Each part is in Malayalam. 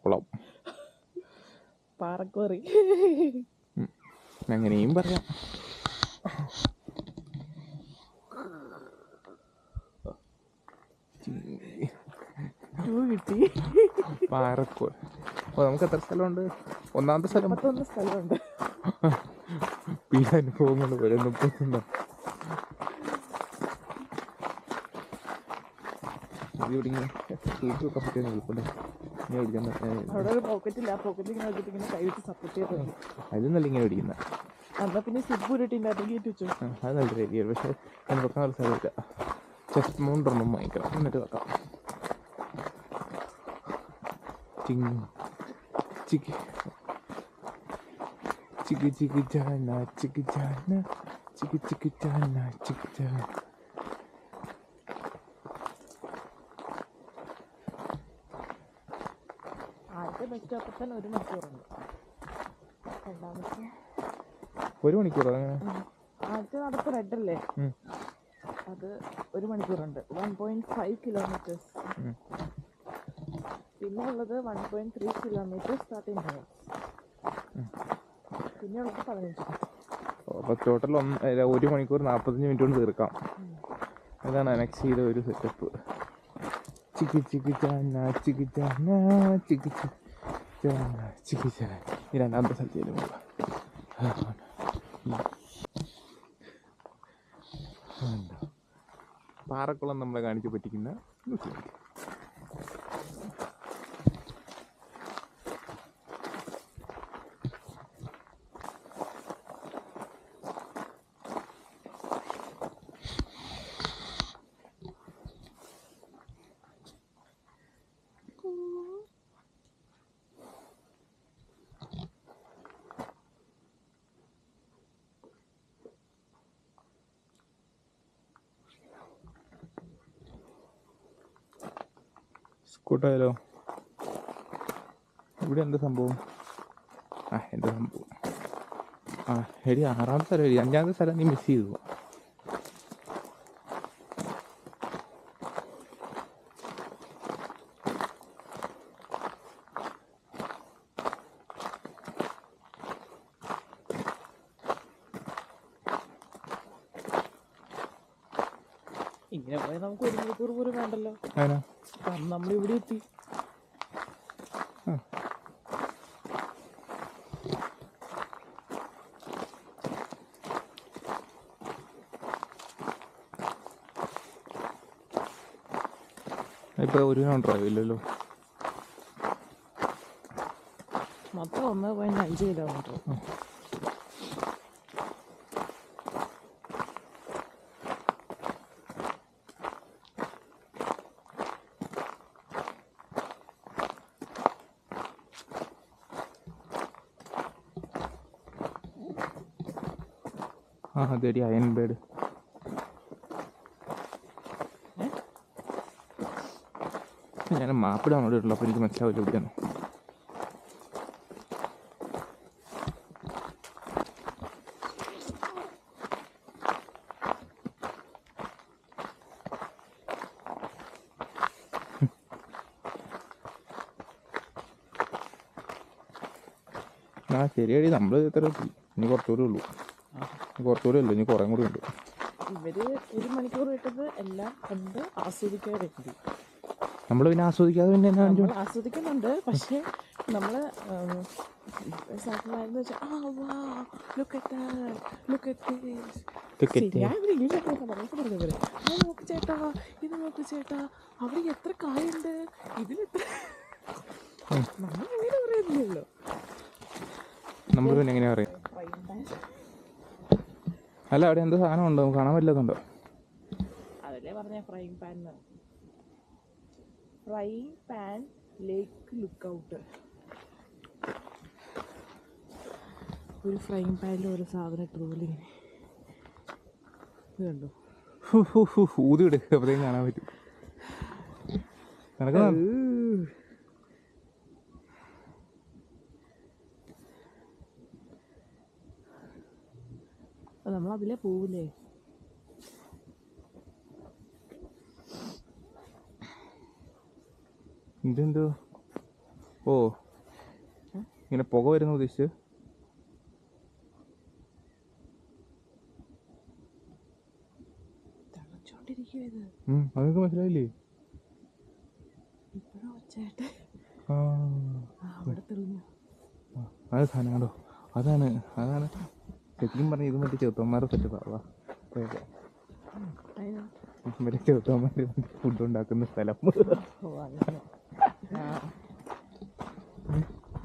പാറക്കുളം, പാറക്കോറി അങ്ങനെയും പറയാം. കിട്ടി. പാറക്കോൾ. അപ്പോൾ നമുക്ക് എത്ര സ്ഥലമുണ്ട്? ഒന്നാമത്തെ സ്ഥലം 31 സ്ഥലമുണ്ട്. പീഡ അനുഭവങ്ങൾ വരെ 31. അവിടെ ഒരു പോക്കറ്റില്ല, ആ പോക്കറ്റിൽ ഇങ്ങനെ വെച്ചിട്ട് ഇങ്ങനെ കൈവിട്ട് സപ്പോർട്ട് ചെയ്ത് അത് നല്ല ഇങ്ങനെ പിടിക്കുന്ന. എന്നാൽ പിന്നെ സിബ് ഉരുട്ടിൻ്റെ അത് കയറ്റി വെച്ചു. അത് നല്ല രീതിയാണ്. പക്ഷേ ഞാൻ വെക്കാൻ ഒരു സ്ഥലമില്ല. ചെസ്റ്റ് മൗണ്ടൊന്നും വാങ്ങിക്കണം, എന്നിട്ട് വെക്കാം. ചിക്കി ചിക്കി ചിക്കി ചാന ചിക്കി ചാന ചിക്കി ചിക്കി ചാന ചിക്കി ചാന. ആദ്യത്തെ ബസ് സ്റ്റോപ്പിൽ തന്നെ 1 മണിക്കൂറുണ്ട്. രണ്ടാമത്തെ 1 മണിക്കൂർ അങ്ങനെ. ആദ്യത്തെ നടപ്പ് റെഡല്ലേ, അത് 1 മണിക്കൂറുണ്ട്. 1.5 കിലോമീറ്റേഴ്സ്. പിന്നെ ഉള്ളത് 1.3 കിലോമീറ്റർ സ്റ്റാർട്ടിങ് ഹയർ. പിന്നെ ഉള്ളത് 15. അപ്പോൾ ടോട്ടൽ 1 മണിക്കൂർ 45 മിനിറ്റ് കൊണ്ട് തീർക്കാം. അതാണ് അനക്സ് ചെയ്ത ഒരു സെറ്റപ്പ്. ചിക്കി ചിക്കി ചാന ചിക്കി ചാന ചിക്കി ചാന ചിക്കി ചാന. ഈ രണ്ടാമത്തെ സ്ഥലത്തേലും പോകാം. പാറക്കുളം നമ്മളെ കാണിച്ച് പറ്റിക്കുന്ന ന്യൂസിലാൻഡ്. സ്കൂട്ടായാലോ? ഇവിടെ എന്താ സംഭവം? എന്താ സംഭവം? എടി 6ാമത്തെ സ്ഥലം എടി. 5ാമത്തെ സ്ഥലം നീ മിസ് ചെയ്തു. ഇങ്ങനെ പോയാൽ നമുക്ക് 1 മണിക്കൂർ പോലും വേണ്ടല്ലോ. അതിനാ കാരണം നമ്മളിവിടെ എത്തി. ഇപ്പോൾ 1 കിലോമീറ്റർ ആവില്ലല്ലോ. മൊത്തം 1.5 കിലോമീറ്റർ. അതെടി iron bird. ഞാൻ മാപ്പ് ഡൗൺലോഡ് ചെയ്തിട്ടുള്ളൂ, അപ്പോൾ എനിക്ക് മനസ്സിലാവില്ല എവിടെയാണ്. ശരിയടി, നമ്മൾ ഇത്ര ഇനി കുറച്ചുകൂടെ ഉള്ളൂ. കുറച്ചുകൂടെ ഉള്ളൂ, ഇനി കുറേ കൂടി ഉണ്ട്. ഇവര് 1 മണിക്കൂർ കിട്ടുന്നത് എല്ലാം കണ്ട് ആസ്വദിക്കാൻ വേണ്ടി. നമ്മൾ പിന്നെ ആസ്വദിക്കാതെ പിന്നെ നമ്മൾ ആസ്വദിക്കുന്നുണ്ട്. പക്ഷെ നമ്മള് സാധാരണ നോക്ക് ചേട്ടാ, ഇത് നോക്ക് ചേട്ടാ, അവിടെ എത്ര കായുണ്ട്, ഇതിലെത്ര. നമ്മൾ അങ്ങനെ പറയുന്നില്ലല്ലോ. നമ്മൾ പിന്നെ എങ്ങനെയാ പറയാ? അല്ല, അവിടെ എന്ത് സാധനം ഉണ്ടോ? കാണാൻ പറ്റില്ലെന്നുണ്ടോ? അതല്ലേ പറഞ്ഞ ഫ്രൈങ് പാൻ. ഫ്രൈങ് പാൻ ലേക്ക് ലുക്ക് ഔട്ട്. ഒരു ഫ്രൈങ് പാനിൽ ഒരു സാധനം ഇട്ടതുപോലെ ഇങ്ങനെ കണ്ടോ? ഊതി ഇടുക, അപ്പോഴത്തേക്കും കാണാൻ പറ്റും. നമ്മളതിലേ പോവില്ലേ? ഇതെന്തോ ഓ ഇങ്ങനെ പുക വരുന്ന ഉദ്ദേശിച്ച് തിളച്ചോണ്ടിരിക്കുക ഇത്. അതൊക്കെ മനസ്സിലായില്ലേ? ഇപ്പഴോ ഒച്ചയായിട്ട് ആ അവിടെ തെളിഞ്ഞു. അത് സാധനം കണ്ടോ, അതാണ് അതാണ് ശരിക്കും പറഞ്ഞാൽ ഇത് മറ്റേ ചെറുത്തന്മാരുടെ സെറ്റപ്പാ. മറ്റേ ചെറുത്തന്മാർ ഫുഡ് ഉണ്ടാക്കുന്ന സ്ഥലം.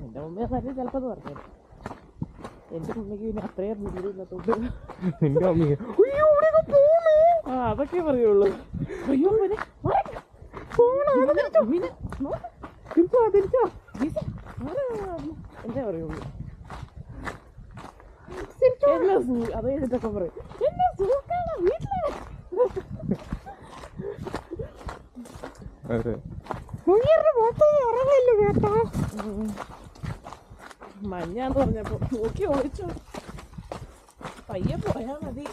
എൻ്റെ മമ്മി തന്നെ ചിലപ്പോൾ പറഞ്ഞു. എൻ്റെ മമ്മിക്ക് പിന്നെ അത്രയും ദൂരമില്ലാത്തോണ്ട് നിന്റെ മമ്മി അതൊക്കെ പറയുള്ളൂ. അയ്യോ എന്താ പറയുള്ളൂ. അത് കഴിഞ്ഞിട്ടൊക്കെ പറയും എന്നാ സൂക്കാണ് വീട്ടില്. മഞ്ഞാന്ന് പറഞ്ഞപ്പോ നോക്കി ഓടിച്ചോ, പയ്യെ പോയാ മതി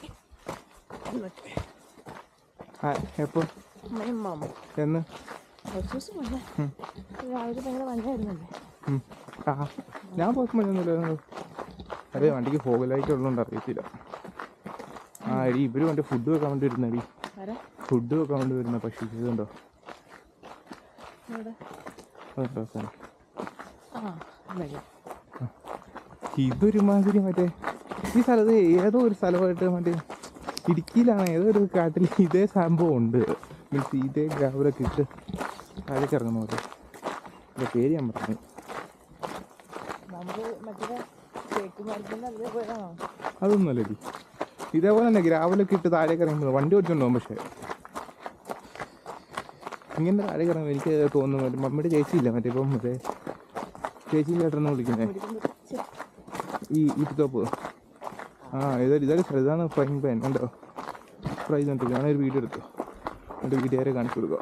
എന്നൊക്കെ. എപ്പോ എന്ന് രാവിലെ ഭയങ്കര മഞ്ഞായിരുന്നല്ലേ. ഞാൻ പോസ്റ്റ് മഞ്ഞൊന്നുമില്ല. അതെ വണ്ടിക്ക് ഫോഗ് ലൈറ്റ് ഉള്ളതുകൊണ്ട് അറിയത്തില്ല. ആ എടി ഇവര് മറ്റേ ഫുഡ് വെക്കാൻ വേണ്ടി വരുന്നടി, ഫുഡ് വെക്കാൻ വേണ്ടി വരുന്ന പക്ഷി ഇതുണ്ടോ? ഇതൊരുമാതിരി മറ്റേ ഈ സ്ഥലത്ത് ഏതോ ഒരു സ്ഥലമായിട്ട് മറ്റേ ഇടുക്കിയിലാണ് ഏതോ ഒരു കാട്ടിൽ ഇതേ സംഭവം ഉണ്ട്. മീൻസ് ഇതേ ഗ്രാവലൊക്കെ ഇട്ട് താഴേക്ക് ഇറങ്ങുന്ന പോലെ. എൻ്റെ പേര് ഞാൻ പറഞ്ഞു. അതൊന്നുമല്ല ജി, ഇതേപോലെ തന്നെ ഗ്രാവലൊക്കെ ഇട്ട് താഴേക്ക് ഇറങ്ങുമ്പോൾ വണ്ടി ഓടിച്ചുകൊണ്ടുപോകും. പക്ഷേ ഇങ്ങനെ താഴേക്ക് ഇറങ്ങുമ്പോൾ എനിക്ക് തോന്നുന്നു മറ്റേ മമ്മിയുടെ ചേച്ചിയില്ല, മറ്റേ ഇപ്പം മറ്റേ ചേച്ചിയില്ലാട്ടെന്ന് വിളിക്കുന്നത് ഈ ഇപ്പത്തോപ്പ്. ഇതൊരു ഇതാണ് ഫ്രൈങ് പാൻ ഉണ്ടോ, ഫ്രൈ ചെയ്തിട്ട് ഞാനൊരു വീഡിയോ എടുത്തു, എൻ്റെ വീഡിയോരെ കാണിച്ചു കൊടുക്കുക.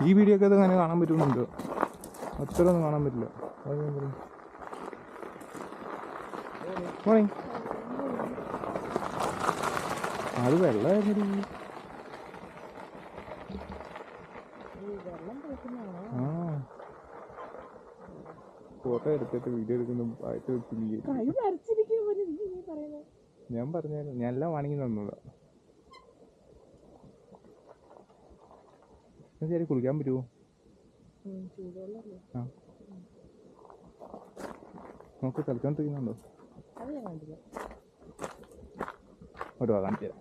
ഈ വീഡിയോ ഒക്കെ അങ്ങനെ കാണാൻ പറ്റുന്നുണ്ടോ? അത്ര ഒന്നും കാണാൻ പറ്റില്ല. മോർണിംഗ്. അത് വെള്ളമായിരുന്നു. ഫോട്ടോ എടുത്തിട്ട് വീഡിയോ എടുക്കുന്നു ആയിട്ട് വെച്ചില്ലേ. ഞാൻ പറഞ്ഞായിരുന്നു, ഞാൻ എല്ലാം വാണിങ്ങി തന്നതാ. ശരി, കുളിക്കാൻ പറ്റുമോ? ആ നോക്ക്, കളിച്ചോണ്ടിരിക്കുന്നുണ്ടോ? ഒരു കാണിച്ചു തരാം.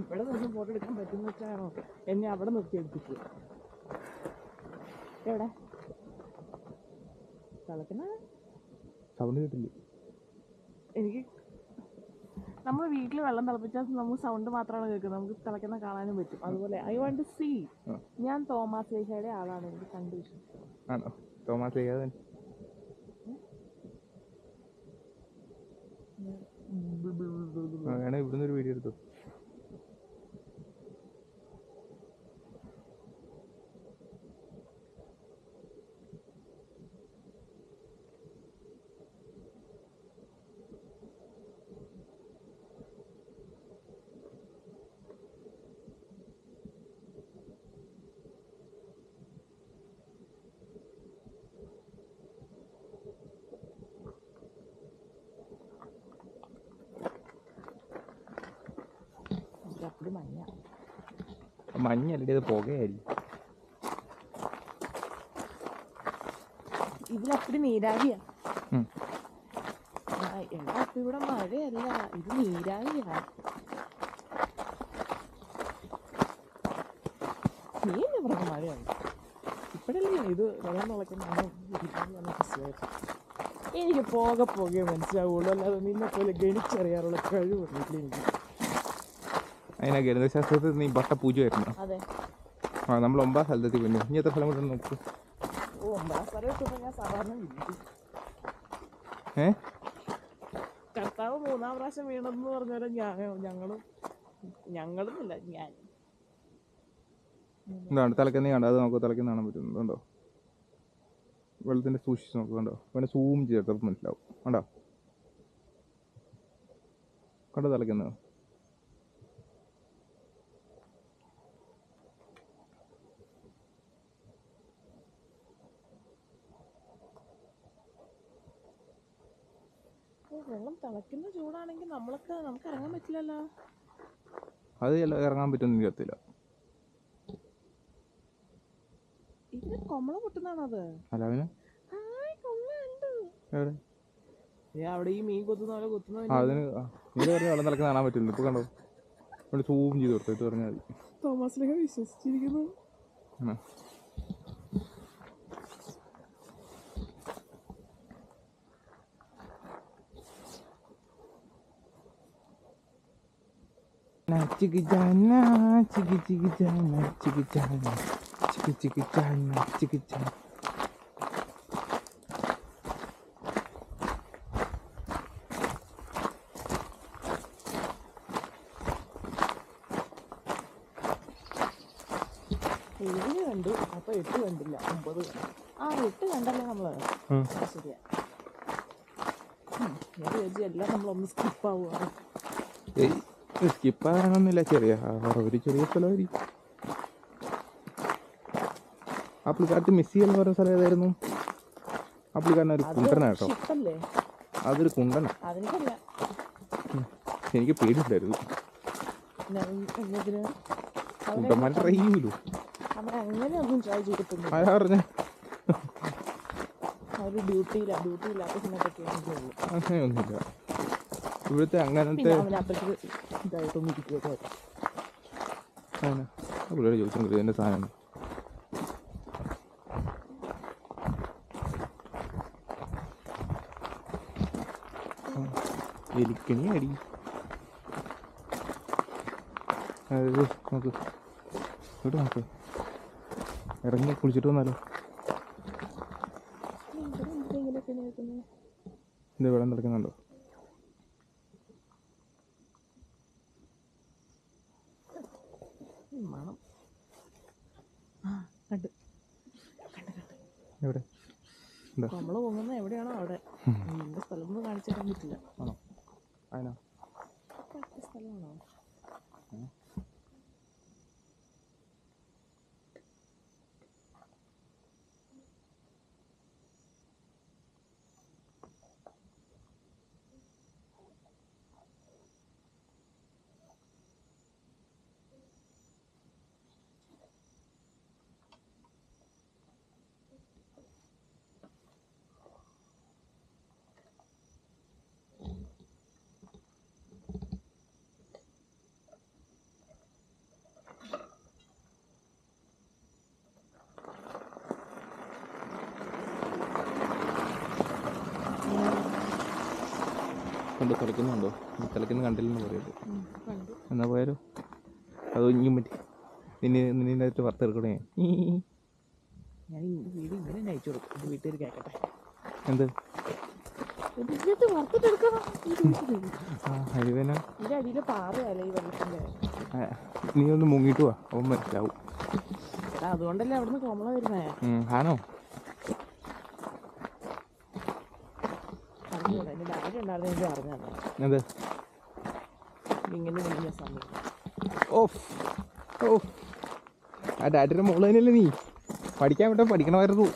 ഇവിടെ നിന്ന് ഫോട്ടോ എടുക്കാൻ പറ്റുന്ന വെച്ചാണോ എന്നെ അവിടെ നിർത്തി എടുപ്പിച്ചു. എവിടെ തിളക്കുന്ന സൗണ്ട് കേട്ടില്ലേ? എനിക്ക് നമ്മൾ വീട്ടിൽ വെള്ളം തിളപ്പിച്ചാൽ നമുക്ക് സൗണ്ട് മാത്രമാണ് കേൾക്കുന്നത്, നമുക്ക് തിളക്കുന്ന കാണാനും പറ്റും. അതുപോലെ ഐ വാണ്ട് ടു സീ. ഞാൻ തോമാസ് ലേശയുടെ ആളാണ്, എനിക്ക് കണ്ടു വിശ്വസിച്ചു. ആണോ? തോമാസ് ലേശ വേണേ ഇവിടുന്ന് ഒരു വീഡിയോ എടുത്തു. മഞ്ഞല്ലേ, ഇത് പുകയായിരിക്കും. ഇതിലപ്പടി നീരാവിയാ. എന്താ ഇവിടെ മഴയല്ല, ഇത് നീരാവിയാ. നീ എന്നെ പറഞ്ഞ മഴയാണ് ഇപ്പഴല്ലേ ഇത് വെള്ളം തിളക്കുന്ന. എനിക്ക് പോകെ മനസ്സിലാവുള്ളൂ, അല്ലാതെ നിന്നെ പോലെ ഗണിച്ചറിയാറുള്ള കഴിവ് എനിക്ക്. അതിനാ ഗണിതശാസ്ത്രത്തിൽ നീ ബട്ട പൂജയായിരുന്നു. അതെ. നമ്മൾ 9 സ്ഥലത്തെത്തി പോയി. ഇനി എത്ര സ്ഥലം കൂടെ നോക്കൂ. 9 സ്ഥലം ഞാൻ സാധാരണ കർത്താവ് 3-ാം പ്രാവശ്യം വീണെന്ന് പറഞ്ഞാലും ഞങ്ങളുമില്ല ഞാൻ. എന്താണ് തിളക്കുന്നേ കണ്ടോ? അത് നമുക്ക് തിളക്കുന്ന കാണാൻ പറ്റുന്നുണ്ടോ? വെള്ളത്തിൻ്റെ സൂക്ഷിച്ച് നോക്കുന്നുണ്ടോ? പിന്നെ സൂം ചെയ്തപ്പോൾ മനസ്സിലാവും. കണ്ടോ കണ്ടോ തിളക്കുന്നത്? വെള്ളം തിളയ്ക്കുന്ന ചൂടാണെങ്കിൽ നമുക്ക് ഇറങ്ങാൻ പറ്റില്ലല്ലോ. അത് ഇറങ്ങാൻ പറ്റുമെന്ന് അറിയത്തില്ല. ഇത് കൊമ്മള പൊട്ടുന്നതാണോ അത്? അല്ല അവന് എവിടെ അവിടെ ഈ മീൻ കൊത്തുന്ന പോലെ കൊത്തുന്ന അതിന് നീ പറഞ്ഞ വെള്ളം തിളക്കുന്ന കാണാൻ പറ്റില്ല. ഇപ്പൊ കണ്ടോ, ഇവിടെ സൂം ചെയ്ത് കൊടുത്തു. ഇത് പറഞ്ഞാൽ മതി. തോമസിലേക്ക് വിശ്വസിച്ചിരിക്കുന്നു. ചിക്കി ചാന ചിക്കി ചിക്കി ചാന ചിക്കി ചാന ചിക്കി ചിക്കി ചാന ചിക്കി ചാന. ഏഴ് കണ്ടു, അപ്പൊ 8 കണ്ടില്ല, 9 8 കണ്ടല്ലേ നമ്മള്. ശരിയാ, ഞാൻ വിചാരിച്ചു എല്ലാം നമ്മളൊന്ന് സ്കിപ്പാവുക. സ്കിപ്പാകാനൊന്നുമില്ല, ചെറിയ ഒരു ചെറിയ സ്ഥലമായിരിക്കും. ആ പുള്ളിക്കാരത്ത് മിസ് ചെയ്യാൻ പറഞ്ഞ സ്ഥലം ഏതായിരുന്നു? ആ പുള്ളിക്കാരൻ ഒരു കുണ്ടനാ കേട്ടോ. അതൊരു കുണ്ടനാ. എനിക്ക് പേടിയില്ലായിരുന്നു. കുണ്ടന്മാരെ ട്രൈ ചെയ്യൂലോ. അങ്ങനെയൊന്നും ട്രൈ ചെയ്തിട്ടുണ്ട്. ആരാ പറഞ്ഞ ഡ്യൂട്ടിയില്ലാത്ത സമയത്തൊക്കെ അങ്ങനെയൊന്നുമില്ല ഇവിടുത്തെ. അങ്ങനത്തെ ഇതായിട്ടൊന്നും ഇരിക്കുമോ? പുള്ളിയോട് ചോദിച്ചു എൻ്റെ സാധനം. എലിക്കണി അടി. അതായത് നോക്ക്, ഇവിടെ നോക്ക്, ഇറങ്ങി കുളിച്ചിട്ട് വന്നാലോ. ഇത് വെള്ളം തിളക്കുന്നുണ്ടോ? എവിടെ നമ്മള് പോകുന്ന എവിടെയാണോ അവിടെ. നിന്റെ സ്ഥലമൊന്നും കാണിച്ചു തരാൻ പറ്റില്ല. ആണോ? അതിനാ സ്ഥലമാണോ? കൊണ്ട് തിളയ്ക്കുന്നുണ്ടോ? തിളയ്ക്കുന്ന കണ്ടില്ലെന്ന് പറയല്ലോ. എന്നാ പോയാലോ? അത് ഇനിയും പറ്റി നിന്നെ വറുത്തെടുക്കണേ. ഞാൻ വീട് ഇങ്ങനെ അയച്ചു കൊടുക്കും, വീട്ടുകാർ കേൾക്കട്ടെ. എന്ത് അടിയില് പാറയല്ലേ ഈ വെള്ളത്തിന്റെ. നീ ഒന്ന് മുങ്ങിട്ട് പോവാ, അവൻ മനസ്സിലാവും. അതുകൊണ്ടല്ലേ അവിടുന്ന് കോമള വരുന്നേ. ആണോ? എന്ത് ഇങ്ങനെ സമയം ആ ഡാഡിയുടെ മോള് തന്നെയല്ലേ നീ? പഠിക്കാൻ വിട്ടാൽ പഠിക്കണമായിരുന്നു.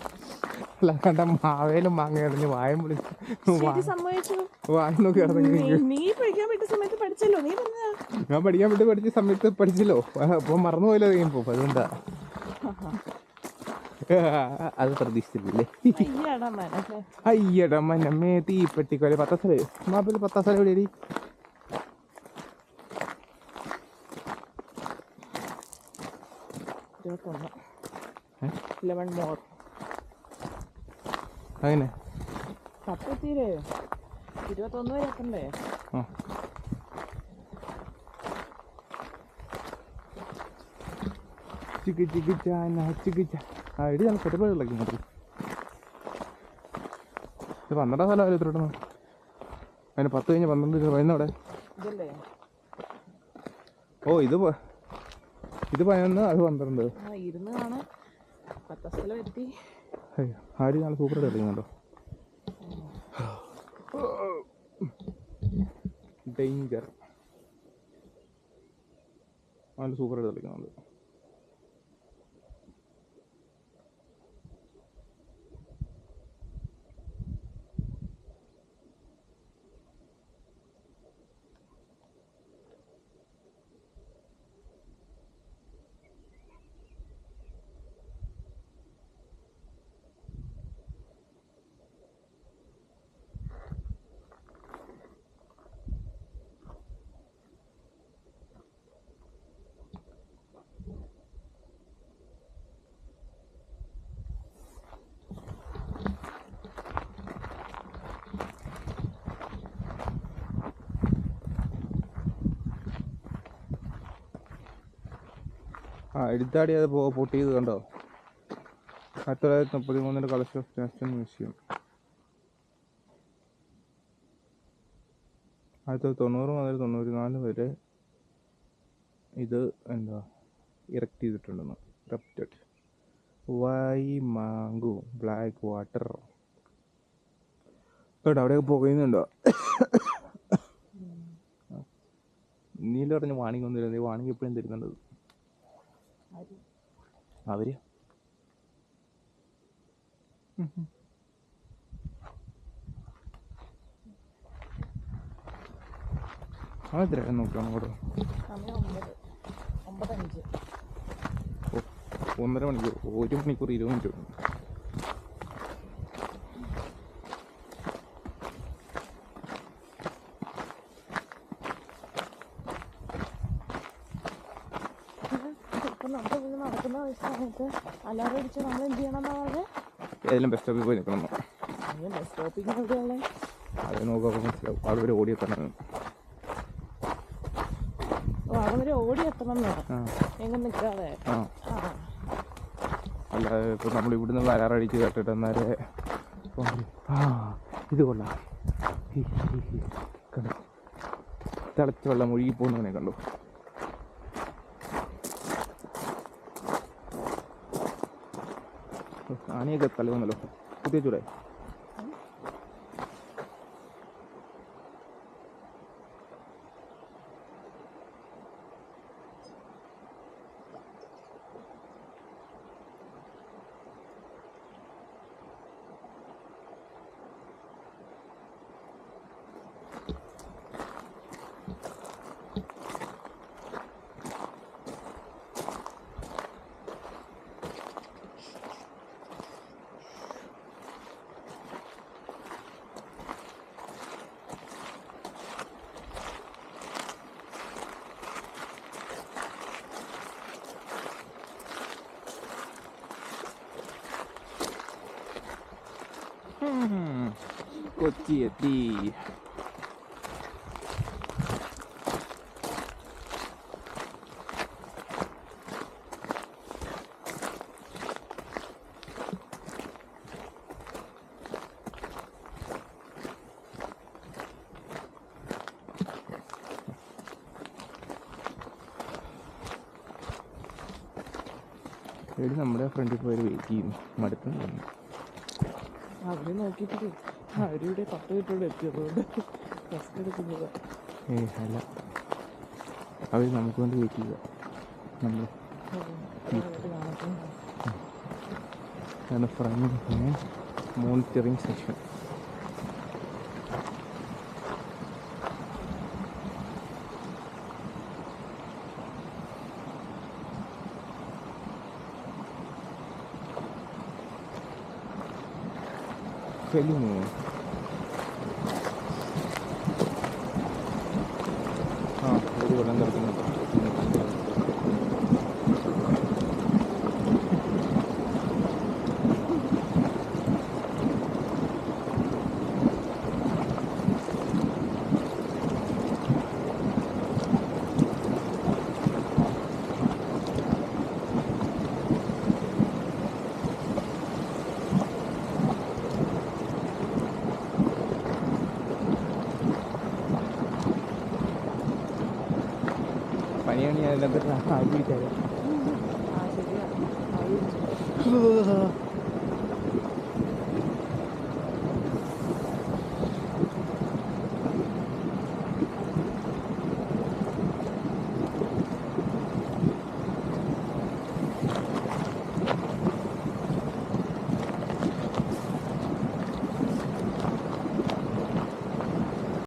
അല്ല കണ്ട മാവേലും മാങ്ങ ഇറങ്ങി വായം വിളിച്ച് വായ നോക്കി ഇറങ്ങി. ഞാൻ പഠിക്കാൻ വിട്ട് പഠിച്ച സമയത്ത് പഠിച്ചല്ലോ. അപ്പൊ മറന്നുപോയല്ലോ കഴിയുമ്പോ. അതുകൊണ്ടാ അത് പ്രതീക്ഷിച്ചില്ലേ? അയ്യട മനമ്മേ തീപ്പെട്ടിക്കൊല. പത്താസ്ഥല മാപ്പിൽ പത്താസ്ഥലം എവിടെയാടി? അങ്ങനെ 21 വരെ എത്തണ്ടേ? ചിക്കി ചിക്കി ചാന ചിക്കി ചാ. ഇടി നല്ല പെട്ടപ്പോഴേക്കും മതി. ഇത് 12 സ്ഥലമല്ലേ ഇത്രട്ടു? അതിന് 10 കഴിഞ്ഞ് 12 വരുന്നവിടെ. ഓ ഇത് 11, അത് 12. ആര് നല്ല സൂപ്പറായിട്ട് കളിക്കുന്നുണ്ടോ? ഡേഞ്ചർ. നല്ല സൂപ്പറായിട്ട് കളിക്കുന്നുണ്ട്. എഴുത്താടി അത് പൊട്ടിയത് കണ്ടോ? 1933 കളക്ഷൻ ഓഫ് നാഷണൽ മ്യൂസിയം. 1990 മുതൽ 94 വരെ ഇത് എന്താ ഇറക്ട് ചെയ്തിട്ടുണ്ടെന്ന്. ഇറപ്റ്റഡ് വൈമാങ്കു ബ്ലാക്ക് വാട്ടർ കേട്ടോ. അവിടെയൊക്കെ പോകുന്നുണ്ടോ? നീല പറഞ്ഞ് വാണിംഗ് ഒന്നും തരുന്നത്. വാണിംഗ് എപ്പോഴും തരുന്നുണ്ടത് അവര്. അതെത്ര നോക്കാം അങ്ങോട്ട്. 1.5 മണിക്കൂർ, 1 മണിക്കൂർ 20 മിനിറ്റ്. നടക്കുന്ന സമയത്ത് അലാറം അടിച്ച് നമ്മൾ എന്ത് ചെയ്യണം? ഏതെങ്കിലും ബസ് സ്റ്റോപ്പിൽ പോയി നിൽക്കണം. ബസ് സ്റ്റോപ്പിൽ എവിടെയുള്ള അത് നോക്കാൻ മനസ്സിലാവും. അവിടെ വരെ ഓടിയെത്തണം. അവിടെ വരെ ഓടിയെത്തണം എങ്ങനെ നിൽക്കാതെ. അല്ലാതെ ഇപ്പം നമ്മൾ ഇവിടുന്ന് വരാറടിച്ച് കേട്ടിട്ട് എന്നാലേ ഇത് കൊള്ളാം. കണ്ടു തിളച്ച വെള്ളം ഒഴുകി പോകുന്നവനെ കണ്ടു. ആനയൊക്കെ തല വന്നല്ലോ. കുത്തിവെച്ചൂടെ? കൊച്ചി എത്തി. എടി നമ്മുടെ ഫ്രണ്ടിൽ പോയി വെയിറ്റ് ചെയ്യുന്നു. മടുത്തുന്നു. അവര് നോക്കിയിട്ട് അവരിവിടെ 10 മിനിറ്റോടെ എത്തിയതുകൊണ്ട് റെസ്റ്റ് എടുക്കുന്നത്. അല്ല, അവർ നമുക്ക് വേണ്ടി വെയിറ്റ് ചെയ്യുക. നമ്മൾ ഫ്രണ്ട് മോണിറ്ററിങ് സെക്ഷൻ. Felino. ഒരു വെള്ളം കിടക്കുന്നുണ്ട്. പനിയാണ് ഞാൻ അതിനകത്ത് ആഗ്രഹിച്ചത്.